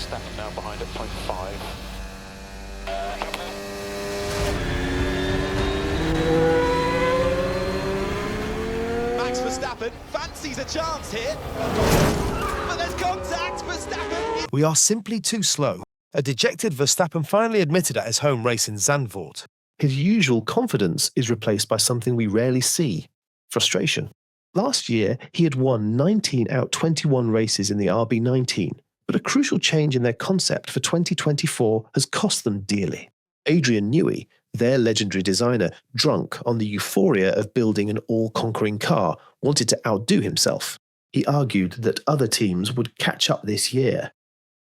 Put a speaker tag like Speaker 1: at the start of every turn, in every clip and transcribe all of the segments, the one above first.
Speaker 1: Verstappen now behind at .5.
Speaker 2: Max Verstappen fancies a chance here, but there's contact. Verstappen.
Speaker 3: We are simply too slow. A dejected Verstappen finally admitted at his home race in Zandvoort. His usual confidence is replaced by something we rarely see: frustration. Last year, he had won 19 out 21 races in the RB19, but a crucial change in their concept for 2024 has cost them dearly. Adrian Newey, their legendary designer, drunk on the euphoria of building an all-conquering car, wanted to outdo himself. He argued that other teams would catch up this year.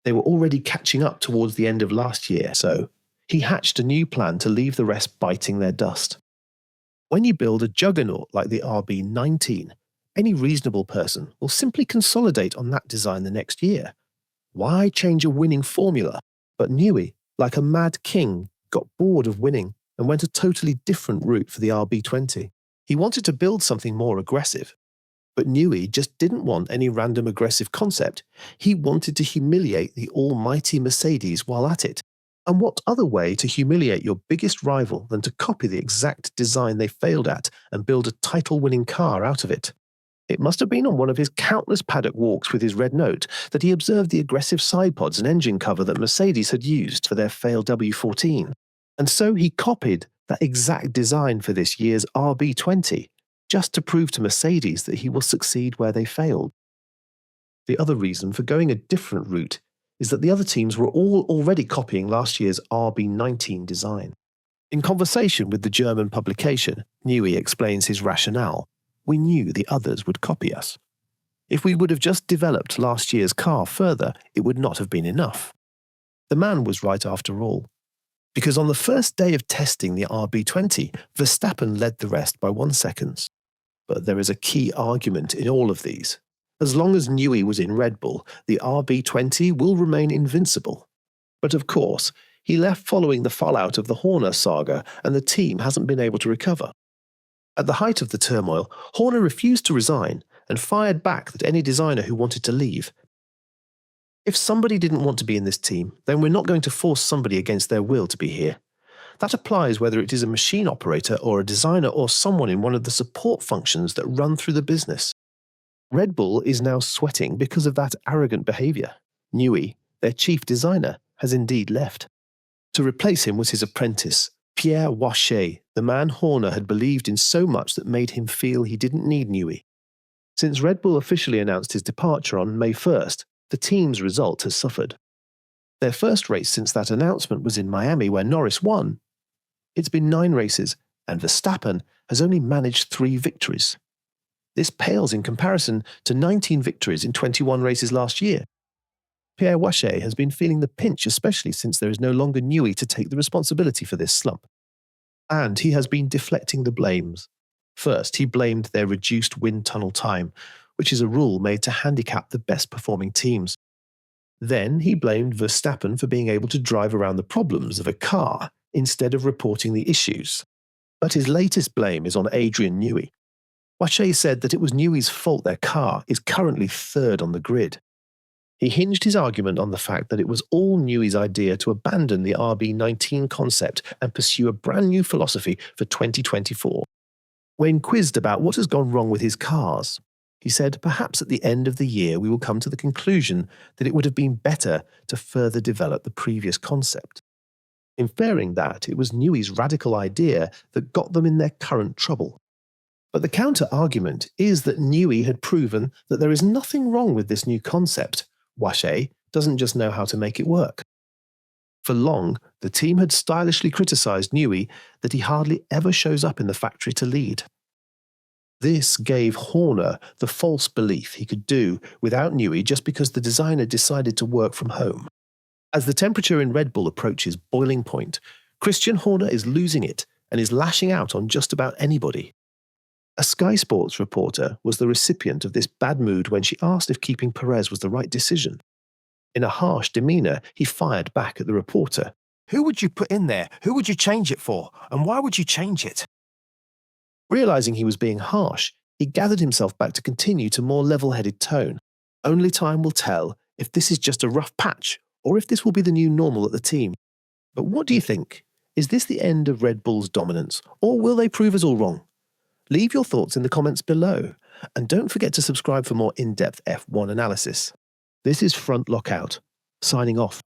Speaker 3: They were already catching up towards the end of last year, so he hatched a new plan to leave the rest biting their dust. When you build a juggernaut like the RB19, any reasonable person will simply consolidate on that design the next year. Why change a winning formula? But Newey, like a mad king, got bored of winning and went a totally different route for the RB20. He wanted to build something more aggressive. But Newey just didn't want any random aggressive concept. He wanted to humiliate the almighty Mercedes while at it. And what other way to humiliate your biggest rival than to copy the exact design they failed at and build a title-winning car out of it? It must have been on one of his countless paddock walks with his red note that he observed the aggressive side pods and engine cover that Mercedes had used for their failed W14. And so he copied that exact design for this year's RB20, just to prove to Mercedes that he will succeed where they failed. The other reason for going a different route is that the other teams were all already copying last year's RB19 design. In conversation with the German publication, Newey explains his rationale. We knew the others would copy us. If we would have just developed last year's car further, it would not have been enough. The man was right after all. Because on the first day of testing the RB20, Verstappen led the rest by 1 second. But there is a key argument in all of these. As long as Newey was in Red Bull, the RB20 will remain invincible. But of course, he left following the fallout of the Horner saga, and the team hasn't been able to recover. At the height of the turmoil, Horner refused to resign and fired back at any designer who wanted to leave. If somebody didn't want to be in this team, then we're not going to force somebody against their will to be here. That applies whether it is a machine operator or a designer or someone in one of the support functions that run through the business. Red Bull is now sweating because of that arrogant behaviour. Newey, their chief designer, has indeed left. To replace him was his apprentice, Pierre Wachet, the man Horner had believed in so much that made him feel he didn't need Newey. Since Red Bull officially announced his departure on May 1st, the team's result has suffered. Their first race since that announcement was in Miami, where Norris won. It's been 9 races, and Verstappen has only managed 3 victories. This pales in comparison to 19 victories in 21 races last year. Pierre Wachet has been feeling the pinch, especially since there is no longer Newey to take the responsibility for this slump. And he has been deflecting the blames. First, he blamed their reduced wind tunnel time, which is a rule made to handicap the best performing teams. Then he blamed Verstappen for being able to drive around the problems of a car instead of reporting the issues. But his latest blame is on Adrian Newey. Wachet said that it was Newey's fault their car is currently 3rd on the grid. He hinged his argument on the fact that it was all Newey's idea to abandon the RB19 concept and pursue a brand new philosophy for 2024. When quizzed about what has gone wrong with his cars, he said, perhaps at the end of the year we will come to the conclusion that it would have been better to further develop the previous concept. Inferring that it was Newey's radical idea that got them in their current trouble. But the counter-argument is that Newey had proven that there is nothing wrong with this new concept. Wachet doesn't just know how to make it work. For long, the team had stylishly criticised Newey that he hardly ever shows up in the factory to lead. This gave Horner the false belief he could do without Newey just because the designer decided to work from home. As the temperature in Red Bull approaches boiling point, Christian Horner is losing it and is lashing out on just about anybody. A Sky Sports reporter was the recipient of this bad mood when she asked if keeping Perez was the right decision. In a harsh demeanour, he fired back at the reporter.
Speaker 4: Who would you put in there? Who would you change it for? And why would you change it?
Speaker 3: Realising he was being harsh, he gathered himself back to continue to more level-headed tone. Only time will tell if this is just a rough patch or if this will be the new normal at the team. But what do you think? Is this the end of Red Bull's dominance, or will they prove us all wrong? Leave your thoughts in the comments below, and don't forget to subscribe for more in-depth F1 analysis. This is Front Lockout, signing off.